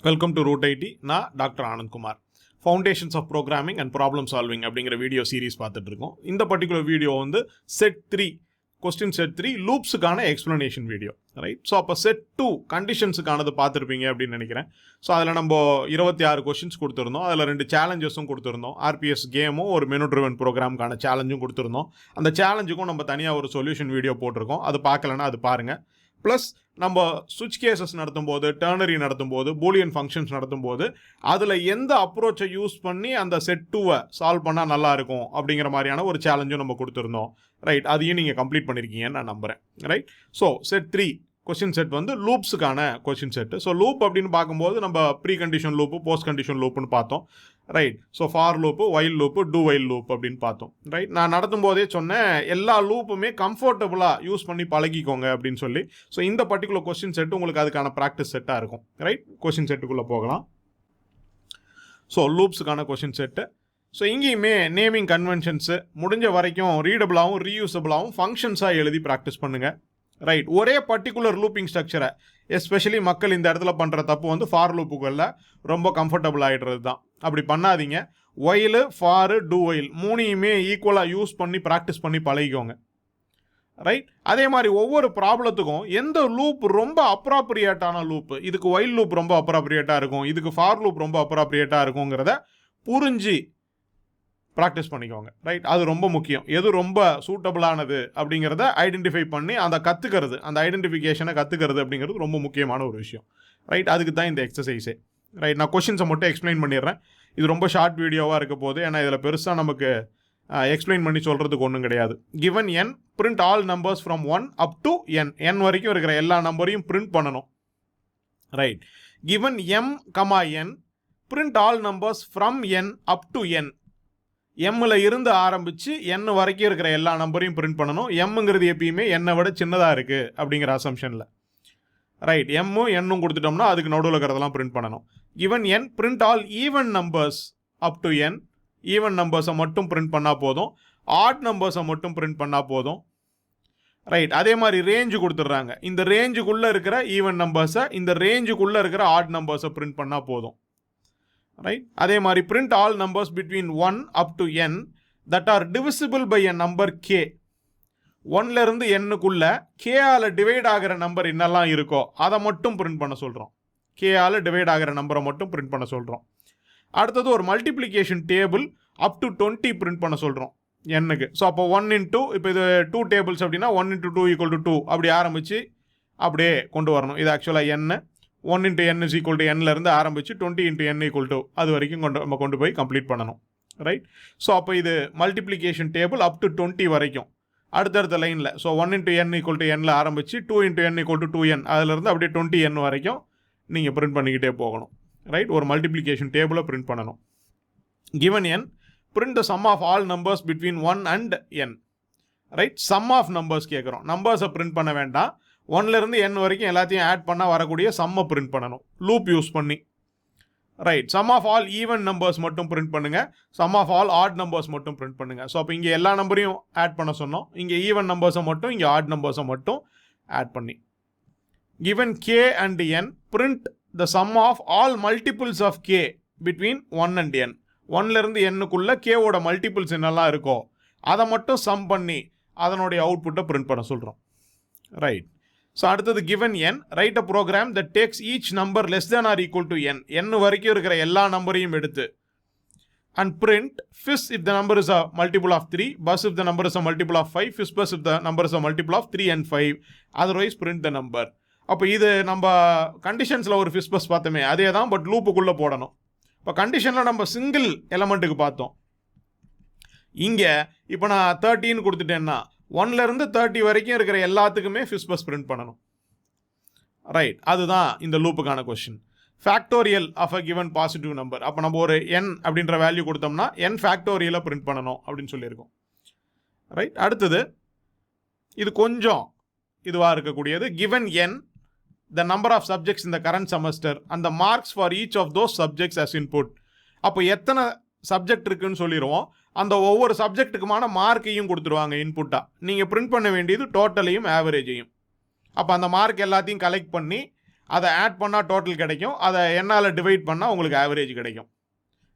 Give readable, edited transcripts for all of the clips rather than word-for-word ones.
Welcome to root ID. நான் doctor Anandkumar. Foundations of programming and problem solving அப்படிங்கிற video series பார்த்துட்டு இருக்கோம். இந்த பர்டிகுலர் வீடியோ வந்து செட் 3 கொஸ்டின் செட் 3 லூப்ஸுக்கான எக்ஸ்ப்ளனேஷன் வீடியோ, ரைட்? ஸோ அப்போ செட் 2 கண்டிஷன்ஸுக்கானது பார்த்துருப்பீங்க அப்படின்னு நினைக்கிறேன். ஸோ அதில் நம்ம 26 கொஸ்டின்ஸ் கொடுத்துருந்தோம். அதில் 2 சேலஞ்சஸும் கொடுத்துருந்தோம். ஆர்பிஎஸ் கேமும் ஒரு மெனு ட்ரிவன் ப்ரோக்ராமுக்கான சேலஞ்சும் கொடுத்துருந்தோம். அந்த சேலஞ்சுக்கும் நம்ம தனியாக ஒரு சொல்யூஷன் வீடியோ போட்டிருக்கோம். அது பார்க்கலன்னா அது பாருங்கள். ப்ளஸ் நம்ம சுவிட்ச் கேசஸ் நடத்தும் போது, டர்னரி நடத்தும் போது, பூலியன் ஃபங்க்ஷன்ஸ் நடத்தும் போது அதில் எந்த அப்ரோச்சை யூஸ் பண்ணி அந்த செட் 2வை சால்வ் பண்ணால் நல்லா இருக்கும் அப்படிங்கிற மாதிரியான ஒரு சேலஞ்சும் நம்ம கொடுத்துருந்தோம், ரைட்? அதையும் நீங்கள் கம்ப்ளீட் பண்ணியிருக்கீங்கன்னு நான் நம்புகிறேன், right? So set 3 question set வந்து லூப்ஸுக்கான கொஸ்டின் செட்டு. ஸோ லூப் அப்படின்னு பார்க்கும்போது நம்ம pre condition loop, post condition லூப்புன்னு பார்த்தோம், right? So for loop, while loop, do while loop அப்படின்னு பார்த்தோம், ரைட்? நான் நடத்தும் போதே சொன்னேன் எல்லா லூப்புமே கம்ஃபர்டபுளாக யூஸ் பண்ணி பழகிக்கோங்க அப்படின்னு சொல்லி. ஸோ இந்த பர்டிகுலர் கொஸ்டின் செட்டு உங்களுக்கு அதுக்கான ப்ராக்டிஸ் செட்டாக இருக்கும், ரைட்? கொஸ்டின் செட்டுக்குள்ளே போகலாம். ஸோ லூப்ஸுக்கான கொஸ்டின் செட்டு. ஸோ இங்கேயுமே நேமிங் கன்வென்ஷன்ஸு முடிஞ்ச வரைக்கும் ரீடபிளாகவும் ரீயூசபிளாகவும் ஃபங்க்ஷன்ஸாக எழுதி ப்ராக்டிஸ் பண்ணுங்கள், ரைட்? ஒரே பர்டிகுலர் லூப்பிங் ஸ்ட்ரக்சரை எஸ்பெஷலி மக்கள் இந்த இடத்துல பண்ணுற தப்பு வந்து ஃபார் லூப்புகளில் ரொம்ப கம்ஃபர்டபுள் ஆகிடுறது தான். அப்படி பண்ணாதீங்க. ஒயிலு, ஃபாரு, டூ ஒயில் மூணையுமே ஈக்குவலாக யூஸ் பண்ணி ப்ராக்டிஸ் பண்ணி பழகிக்கோங்க, ரைட்? அதே மாதிரி ஒவ்வொரு ப்ராப்ளத்துக்கும் எந்த லூப் ரொம்ப அப்ராப்ரியேட்டான லூப்பு, இதுக்கு ஒயில் லூப் ரொம்ப அப்ராப்ரியேட்டாக இருக்கும், இதுக்கு ஃபார் லூப் ரொம்ப அப்ராப்ரியேட்டாக இருக்குங்கிறத புரிஞ்சு ப்ராக்டிஸ் பண்ணிக்கோங்க, ரைட்? அது ரொம்ப முக்கியம். எது ரொம்ப சூட்டபிளானது அப்படிங்கிறத ஐடென்டிஃபை பண்ணி அந்த கற்றுக்கிறது, அந்த ஐடென்டிஃபிகேஷனை கற்றுக்கிறது அப்படிங்கிறது ரொம்ப முக்கியமான ஒரு விஷயம், ரைட்? அதுக்கு தான் இந்த எக்ஸசைஸே, ரைட்? நான் கொஷின்ஸை மட்டும் எக்ஸ்பிளைன் பண்ணிடுறேன். இது ரொம்ப ஷார்ட் வீடியோவாக இருக்க போது, ஏன்னா இதில் பெருசாக நமக்கு எக்ஸ்பிளைன் பண்ணி சொல்கிறதுக்கு ஒன்றும் கிடையாது. Given n, print all numbers from 1 up to n. n வரைக்கும் இருக்கிற எல்லா நம்பரையும் பிரிண்ட் பண்ணணும், right? Given m, n, print all numbers from n up to n. எம்மில் இருந்து ஆரம்பித்து n வரைக்கும் இருக்கிற எல்லா நம்பரையும் பிரிண்ட் பண்ணணும். எம்ங்கிறது எப்பயுமே என்னை விட சின்னதாக இருக்குது அப்படிங்கிற அசம்ஷனில், ரைட்? எம்மும் என்னும் கொடுத்துட்டோம்னா அதுக்கு நடுவில் இருக்கிறதெல்லாம் பிரிண்ட் பண்ணணும். Given n, print all even numbers up to n. Even நம்பர்ஸை மட்டும் பிரிண்ட் பண்ணால் போதும். ஆட் நம்பர்ஸை மட்டும் பிரிண்ட் பண்ணால் போதும், ரைட்? அதே மாதிரி ரேஞ்சு கொடுத்துட்றாங்க. இந்த ரேஞ்சுக்குள்ளே இருக்கிற ஈவன் நம்பர்ஸை, இந்த ரேஞ்சுக்குள்ளே இருக்கிற ஆட் நம்பர்ஸை பிரிண்ட் பண்ணால் போதும், ரைட்? அதே மாதிரி print all numbers between 1 up to n that are divisible by a number k. 1லேருந்து n-க்குள்ள k-ஆல் டிவைட் ஆகிற நம்பர் என்னெல்லாம் இருக்கோ அதை மட்டும் பிரிண்ட் பண்ண சொல்கிறோம். k-ஆல் டிவைட் ஆகிற நம்பரை மட்டும் பிரிண்ட் பண்ண சொல்கிறோம். அடுத்தது ஒரு multiplication table up to 20 print பண்ண சொல்கிறோம் n-க்கு. ஸோ அப்போ 1 into, இப்போ இது 2 டேபிள்ஸ் அப்படின்னா 1 into 2 equal to 2 அப்படி ஆரம்பித்து அப்படியே கொண்டு வரணும். இது ஆக்சுவலாக n 1 into n is equal to n-லேருந்து ஆரம்பித்து 20 into n equal to அது வரைக்கும் நம்ம கொண்டு போய் கம்ப்ளீட் பண்ணணும், ரைட்? ஸோ அப்போ இது மல்டிப்ளிகேஷன் டேபிள் அப் டு 20 வரைக்கும் அடுத்தடுத்த லைனில். So 1 into n equal to n ஆரம்பித்து 2 into n equal to 2n அதிலிருந்து அப்படியே 20n வரைக்கும் நீங்கள் பிரிண்ட் பண்ணிக்கிட்டே போகணும், ரைட்? ஒரு மல்டிப்ளிகேஷன் டேபிளை பிரிண்ட் பண்ணணும். Given n, print the sum of all numbers between 1 and n, right? Sum of numbers கேட்குறோம். நம்பர்ஸை பிரிண்ட் பண்ண வேண்டாம். 1லேருந்து n வரைக்கும் எல்லாத்தையும் ஆட் பண்ணால் வரக்கூடிய சம்மை பிரிண்ட் பண்ணணும் லூப் யூஸ் பண்ணி, right? Sum of all even numbers மட்டும் பிரிண்ட் பண்ணுங்கள். Sum of all odd numbers மட்டும் பிரிண்ட் பண்ணுங்கள். ஸோ அப்போ இங்கே எல்லா நம்பரையும் ஆட் பண்ண சொன்னோம். இங்கே ஈவன் நம்பர்ஸை மட்டும், இங்கே ஆட் நம்பர்ஸை மட்டும் ஆட் பண்ணி. Given k and n, print the sum of all multiples of k between 1 and n. 1லேருந்து n-க்குள்ள k-ஓட multiples என்னெல்லாம் இருக்கோ அதை மட்டும் சம் பண்ணி அதனுடைய அவுட்புட்டை பிரிண்ட் பண்ண சொல்கிறோம், ரைட்? ஸோ அடுத்தது given n, write a program that takes each number less than or equal to n. n வரைக்கும் இருக்கிற எல்லா நம்பரையும் எடுத்து and print fis if the number is a multiple of 3, bus if the number is a multiple of 5, fis bus if the number is a multiple of 3 and 5, otherwise print the number. அப்போ இது நம்ம கண்டிஷன்ஸில் ஒரு ஃபிஸ் bus பார்த்தோமே அதே தான், but லூப்புக்குள்ளே போடணும். இப்போ கண்டிஷனில் நம்ம சிங்கிள் எலமெண்ட்டுக்கு பார்த்தோம். இங்கே இப்போ நான் 13 கொடுத்துட்டேன்னா 1லேருந்து 30 வரைக்கும் இருக்கிற எல்லாத்துக்குமே ஃபிஸ் பஸ் பிரிண்ட் பண்ணணும், ரைட்? அதுதான் இந்த லூப்புக்கான question. Factorial of a given positive number. அப்போ நம்ம ஒரு n அப்படின்ற வேல்யூ கொடுத்தோம்னா n ஃபேக்டோரியலை பிரிண்ட் பண்ணணும் அப்படின்னு சொல்லியிருக்கோம், ரைட்? அடுத்தது இது கொஞ்சம் இதுவாக இருக்கக்கூடியது. Given n, the number of subjects in the current semester and the marks for each of those subjects as input. அப்போ எத்தனை சப்ஜெக்ட் இருக்குன்னு சொல்லிடுவோம். அந்த ஒவ்வொரு சப்ஜெக்ட்டுக்குமான மார்க்கையும் கொடுத்துருவாங்க இன்புட்டாக. நீங்கள் பிரிண்ட் பண்ண வேண்டியது டோட்டலையும் ஆவரேஜையும். அப்போ அந்த மார்க் எல்லாத்தையும் கலெக்ட் பண்ணி அதை ஆட் பண்ணால் டோட்டல் கிடைக்கும், அதை என்னால் டிவைட் பண்ணால் உங்களுக்கு ஆவரேஜ் கிடைக்கும்.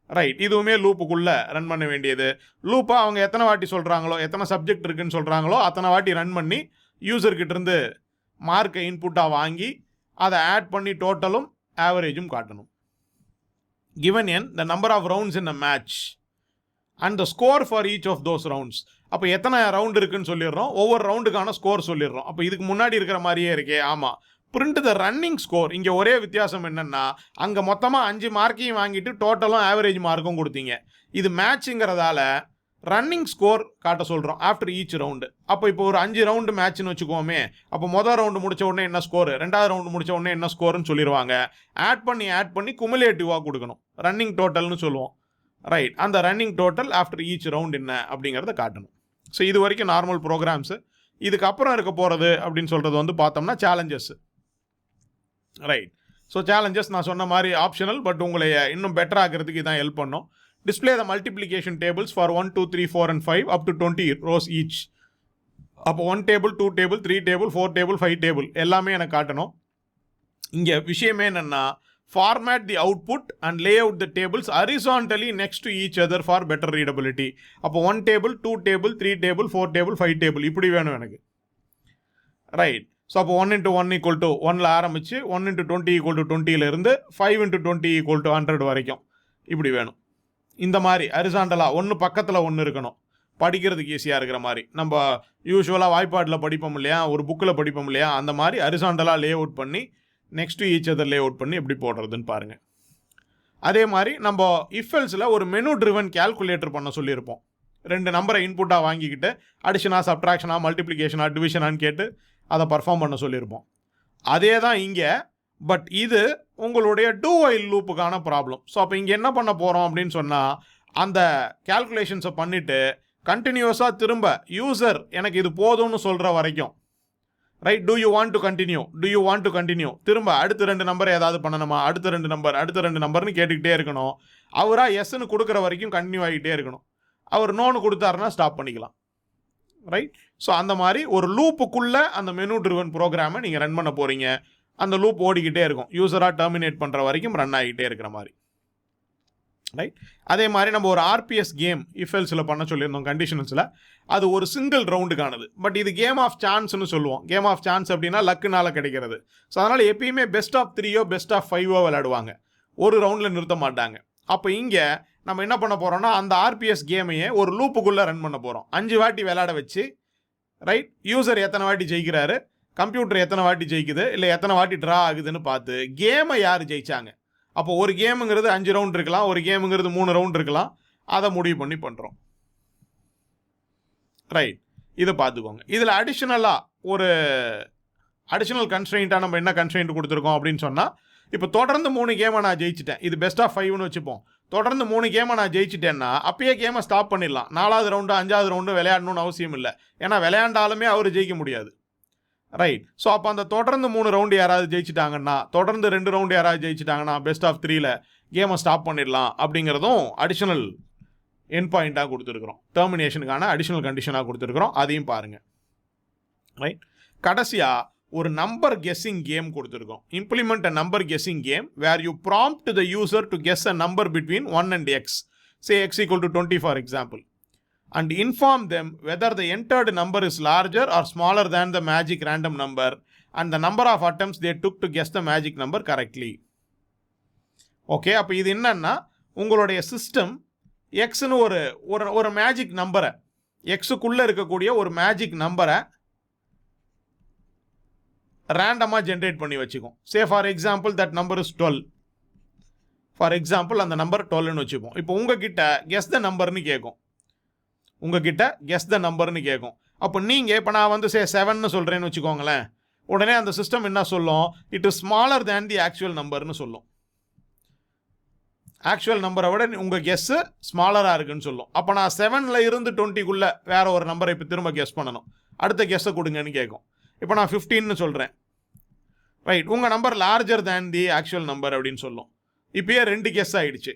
ரைட், இதுவுமே லூப்புக்குள்ளே ரன் பண்ண வேண்டியது. லூப்பை அவங்க எத்தனை வாட்டி சொல்கிறாங்களோ, எத்தனை சப்ஜெக்ட் இருக்குன்னு சொல்கிறாங்களோ அத்தனை வாட்டி ரன் பண்ணி யூசர்கிட்டேருந்து மார்க்கை இன்புட்டாக வாங்கி அதை ஆட் பண்ணி டோட்டலும் ஆவரேஜும் காட்டணும். given n the number of rounds in a match and the score for each of those rounds. அப்போ எத்தனை ரவுண்ட் இருக்குன்னு சொல்லிடுறோம், ஒவ்வொரு ரவுண்டுக்கான ஸ்கோர் சொல்லிடுறோம். அப்போ இதுக்கு முன்னாடி இருக்கிற மாதிரியே இருக்கே. ஆமாம், பிரிண்ட் த ரன்னிங் ஸ்கோர். இங்கே ஒரே வித்தியாசம் என்னென்னா, அங்கே மொத்தமாக 5 மார்க்கையும் வாங்கிட்டு டோட்டலும் ஆவரேஜ் மார்க்கும் கொடுத்தீங்க. இது மேட்சுங்கிறதால ரன்னிங் ஸ்கோர் காட்ட சொல்கிறோம் ஆஃப்டர் ஈச் ரவுண்டு. அப்போ இப்போ ஒரு 5 ரவுண்டு மேட்ச்னு வச்சுக்கோமே, அப்போ மொதல் ரவுண்டு முடிச்ச உடனே என்ன ஸ்கோர், ரெண்டாவது ரவுண்டு முடிச்ச உடனே என்ன ஸ்கோர்னு சொல்லிடுவாங்க. ஆட் பண்ணி குமுலேட்டிவாக கொடுக்கணும், ரன்னிங் டோட்டல்னு சொல்லுவோம். ரைட், அந்த running total after each round என்ன அப்படிங்கிறத காட்டணும். ஸோ இது வரைக்கும் நார்மல் ப்ரோக்ராம்ஸு. இதுக்கப்புறம் இருக்க போகிறது அப்படின்னு சொல்கிறது வந்து பார்த்தோம்னா சேலஞ்சஸ். ரைட், ஸோ சேலஞ்சஸ் நான் சொன்ன மாதிரி ஆப்ஷனல், பட் உங்களை இன்னும் பெட்டர் ஆக்கிறதுக்கு இதான் ஹெல்ப் பண்ணும். Display the multiplication tables for 1, 2, 3, 4 and 5 up to 20 rows each. அப்போ 1 table, 2 table, 3 table, 4 table, 5 table எல்லாமே எனக்கு காட்டணும். இங்கே விஷயமே என்னென்னா, format the output and lay out the tables horizontally next to each other for better readability. அப்போ 1 table, 2 table, 3 table, 4 table, 5 table இப்படி வேணும் எனக்கு. ரைட், ஸோ அப்போ 1 into 1 equal to 1ல் ஆரம்பித்து 1 into 20 equal to 20லேருந்து 5 into 20 equal to 100 வரைக்கும் இப்படி வேணும். இந்த மாதிரி ஹரிசாண்டலாக ஒன்று பக்கத்தில் ஒன்று இருக்கணும், படிக்கிறதுக்கு ஈஸியாக இருக்கிற மாதிரி. நம்ம யூஸ்வலாக வாய்ப்பாட்டில் படிப்போம் இல்லையா, ஒரு புக்கில் படிப்போம் இல்லையா, அந்த மாதிரி ஹரிசாண்டலாக லே அவுட் பண்ணி next to each other lay out பண்ணி எப்படி போடுறதுன்னு பாருங்கள். அதே மாதிரி நம்ம இஃபெல்ஸில் ஒரு மெனு ட்ரிவன் கேல்குலேட்டர் பண்ண சொல்லியிருப்போம். 2 நம்பரை இன்புட்டாக வாங்கிக்கிட்டு அடிஷனாக, சப்ட்ராக்ஷனாக, மல்டிப்ளிகேஷனாக, டிவிஷனான்னு கேட்டு அதை பர்ஃபார்ம் பண்ண சொல்லியிருப்போம். அதே தான் இங்கே, பட் இது உங்களுடைய டூ வைல் லூப்புக்கான ப்ராப்ளம். ஸோ அப்போ இங்கே என்ன பண்ண போகிறோம் அப்படின்னு சொன்னால், அந்த கேல்குலேஷன்ஸை பண்ணிவிட்டு கண்டினியூஸாக திரும்ப யூசர் எனக்கு இது போதும்னு சொல்கிற வரைக்கும், right, do you want to continue திரும்ப அடுத்த 2 நம்பர் ஏதாவது பண்ணணுமா, அடுத்த 2 நம்பர்னு கேட்டுக்கிட்டே இருக்கணும். அவராக எஸ்ன்னு கொடுக்குற வரைக்கும் கண்டினியூ ஆகிட்டே இருக்கணும். அவர் நோன்னு கொடுத்தாருன்னா ஸ்டாப் பண்ணிக்கலாம். ரைட், ஸோ அந்த மாதிரி ஒரு லூப்புக்குள்ளே அந்த மெனு ட்ரிவன் ப்ரோக்ராமை நீங்கள் ரன் பண்ண போகிறீங்க. அந்த லூப் ஓடிக்கிட்டே இருக்கும், யூஸராக டெர்மினேட் பண்ணுற வரைக்கும் ரன் ஆகிட்டே இருக்கிற மாதிரி. ரைட், அதே மாதிரி நம்ம ஒரு ஆர்பிஎஸ் கேம் இஃபெல்ஸில் பண்ண சொல்லியிருந்தோம் கண்டிஷன்ஸில். அது ஒரு சிங்கிள் ரவுண்டுக்கானது, பட் இது கேம் ஆஃப் சான்ஸ்னு சொல்லுவோம். கேம் ஆஃப் சான்ஸ் அப்படின்னா லக்குனால கிடைக்கிறது. ஸோ அதனால் எப்பயுமே பெஸ்ட் ஆஃப் 3 பெஸ்ட் ஆஃப் 5 விளையாடுவாங்க, ஒரு ரவுண்டில் நிறுத்த மாட்டாங்க. அப்போ இங்கே நம்ம என்ன பண்ண போகிறோம்னா, அந்த ஆர்பிஎஸ் கேமையே ஒரு லூப்புக்குள்ளே ரன் பண்ண போகிறோம். 5 வாட்டி விளையாட வச்சு, ரைட், யூசர் எத்தனை வாட்டி ஜெயிக்கிறாரு, கம்ப்யூட்டர் எத்தனை வாட்டி ஜெயிக்குது, இல்லை எத்தனை வாட்டி ட்ரா ஆகுதுன்னு பார்த்து கேமை யார் ஜெயிச்சாங்க. அப்போ ஒரு கேமுங்கிறது 5 ரவுண்ட் இருக்கலாம், ஒரு கேமுங்கிறது 3 ரவுண்ட் இருக்கலாம். அதை முடிவு பண்ணி பண்ணுறோம். ரைட், இதை பார்த்துக்கோங்க. இதில் அடிஷ்னலாக ஒரு அடிஷ்னல் கன்ஸ்ட்ரெயின்ட்டாக நம்ம என்ன கன்ஸ்ட்ரெயின்ட் கொடுத்துருக்கோம் அப்படின்னு சொன்னால், இப்போ தொடர்ந்து 3 கேமை நான் ஜெயிச்சிட்டேன், இது பெஸ்ட் ஆஃப் 5ன்னு வச்சுப்போம். தொடர்ந்து 3 கேமை நான் ஜெயிச்சிட்டேன்னா அப்பயே கேமை ஸ்டாப் பண்ணிடலாம். 4வது ரவுண்டு 5வது ரவுண்டு விளையாடணும்னு அவசியம் இல்லை, ஏன்னா விளையாண்டாலுமே அவர் ஜெயிக்க முடியாது. ரைட், ஸோ அப்போ அந்த தொடர்ந்து 3 ரவுண்டு யாராவது ஜெயிச்சிட்டாங்கன்னா, தொடர்ந்து 2 ரவுண்டு யாராவது ஜெயிச்சிட்டாங்கன்னா பெஸ்ட் ஆஃப் 3ல் கேமை ஸ்டாப் பண்ணிடலாம். அப்படிங்கிறதும் அடிஷ்னல் என் பாயிண்ட்டாக கொடுத்துருக்குறோம், டெர்மினேஷனுக்கான அடிஷ்னல் கண்டிஷனாக கொடுத்துருக்குறோம். அதையும் பாருங்கள். ரைட், கடைசியாக ஒரு நம்பர் கெஸ்ஸிங் கேம் கொடுத்துருக்கோம். Implement a number guessing game where you prompt the user to guess a number between 1 and x, say x equal to 20 for example, and inform them whether the entered number is larger or smaller than the magic random number and the number of attempts they took to guess the magic number correctly. Okay, அப்போ இது என்னன்னா, உங்களுடைய system எக்ஸ்னு ஒரு magic நம்பரை, எக்ஸுக்குள்ளே இருக்கக்கூடிய ஒரு magic நம்பரை ரேண்டமாக ஜென்ரேட் பண்ணி வச்சுக்கும். Say for example that number is 12. For example அந்த நம்பர் 12ன்னு வச்சுப்போம். இப்போ உங்ககிட்ட கெஸ் த நம்பர்னு கேட்கும், அப்போ நீங்கள் இப்போ நான் வந்து 7ன்னு சொல்கிறேன்னு வச்சுக்கோங்களேன், உடனே அந்த சிஸ்டம் என்ன சொல்லும், it is smaller than the actual நம்பர்னு சொல்லும். ஆக்சுவல் நம்பரை விட உங்கள் கெஸ்ஸு ஸ்மாலராக இருக்குன்னு சொல்லும். அப்போ நான் 7ல் இருந்து 20க்குள்ளே வேறு ஒரு நம்பரை இப்போ திரும்ப கெஸ் பண்ணணும், அடுத்த கெஸ்ஸை கொடுங்கன்னு கேட்கும். இப்போ நான் 15ன்னு சொல்கிறேன். ரைட், உங்கள் number larger than the actual number அப்படின்னு சொல்லும். இப்போயே 2 கெஸ் ஆகிடுச்சு.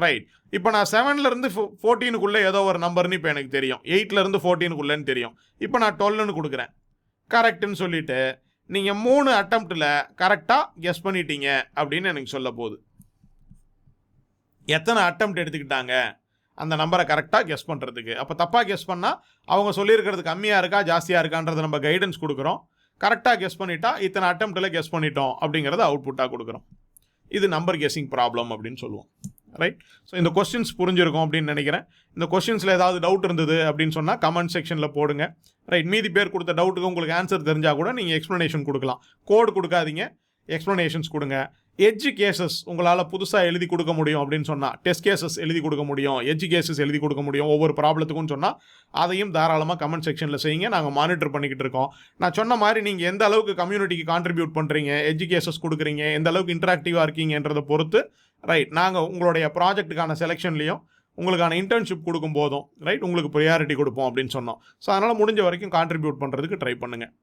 ரைட், இப்போ நான் 7லேருந்து 14க்குள்ளே ஏதோ ஒரு நம்பர்னு இப்போ எனக்கு தெரியும், 8லேருந்து 14க்குள்ளேன்னு தெரியும். இப்போ நான் 12ன்னு கொடுக்குறேன், கரெக்டுன்னு சொல்லிவிட்டு நீங்கள் 3 அட்டம்ப்டில் கரெக்டாக கெஸ் பண்ணிட்டீங்க அப்படின்னு எனக்கு சொல்ல போகுது. எத்தனை அட்டம்ப்ட் எடுத்துக்கிட்டாங்க அந்த நம்பரை கரெக்டாக கெஸ் பண்ணுறதுக்கு. அப்போ தப்பாக கெஸ் பண்ணால் அவங்க சொல்லியிருக்கிறது கம்மியாக இருக்கா ஜாஸ்தியாக இருக்கான்றதை நம்ம கைடன்ஸ் கொடுக்குறோம். கரெக்டாக கெஸ் பண்ணிட்டா இத்தனை அட்டம்ப்டில் கெஸ் பண்ணிட்டோம் அப்படிங்கிறத அவுட்புட்டாக கொடுக்குறோம். இது நம்பர் கெஸ்ஸிங் ப்ராப்ளம் அப்படின்னு சொல்லுவோம். ரைட். ஸோ இந்த கொஸ்டின்ஸ் புரிஞ்சிருக்கும் அப்படின்னு நினைக்கிறேன். இந்த கொஸ்டின்ஸில் ஏதாவது டவுட் இருந்தது அப்படின்னு சொன்னால் கமெண்ட் செக்ஷனில் போடுங்க. ரைட். மீதி பேர் கொடுத்த டவுட்டுக்கு உங்களுக்கு ஆன்சர் தெரிஞ்சால் கூட நீங்கள் எக்ஸ்ப்ளனேஷன் கொடுக்கலாம். கோடு கொடுக்காதீங்க, எக்ஸ்ப்ளனேஷன்ஸ் கொடுங்க. எட்ஜ் கேசஸ் உங்களால் புதுசாக எழுதி கொடுக்க முடியும் அப்படின்னு சொன்னால், டெஸ்ட் கேசஸ் எழுதி கொடுக்க முடியும், எட்ஜ் கேசஸ் எழுதி கொடுக்க முடியும் ஒவ்வொரு ப்ராப்ளத்துக்கும் சொன்னால் அதையும் தாராளமாக கமெண்ட் செக்ஷனில் செய்யுங்க. நாங்கள் மானிட்டர் பண்ணிக்கிட்டு இருக்கோம். நான் சொன்ன மாதிரி நீங்கள் எந்த அளவுக்கு கம்யூனிட்டிக்கு கான்ட்ரிபியூட் பண்ணுறீங்க, எட்ஜ் கேசஸ் கொடுக்குறீங்க, எந்த அளவுக்கு இன்ட்ராக்டிவாக இருக்கீங்கன்றதை பொறுத்து ரைட் நாங்கள் உங்களுடைய ப்ராஜெக்ட்டுக்கான செலெக்ஷன்லையும் உங்களுக்கான இன்டர்ன்ஷிப் கொடுக்கும் போதும் ரைட் உங்களுக்கு ப்ரியாரிட்டி கொடுப்போம் அப்படின்னு சொன்னோம். ஸோ அதனால் முடிஞ்ச வரைக்கும் கான்ட்ரிபியூட் பண்ணுறதுக்கு ட்ரை பண்ணுங்கள்.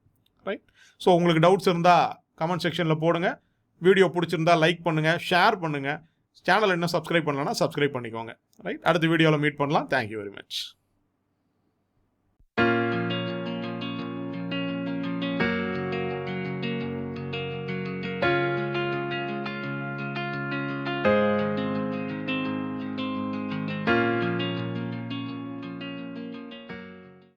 ரைட். ஸோ உங்களுக்கு டவுட்ஸ் இருந்தால் கமெண்ட் செக்ஷனில் போடுங்க. வீடியோ பிடிச்சிருந்தா லைக் பண்ணுங்கள், ஷேர் பண்ணுங்கள். சேனல் இன்னும் சப்ஸ்கிரைப் பண்ணலன்னா சப்ஸ்கிரைப் பண்ணிக்கோங்க. ரைட். அடுத்த வீடியோவில் மீட் பண்ணலாம். Thank you very much.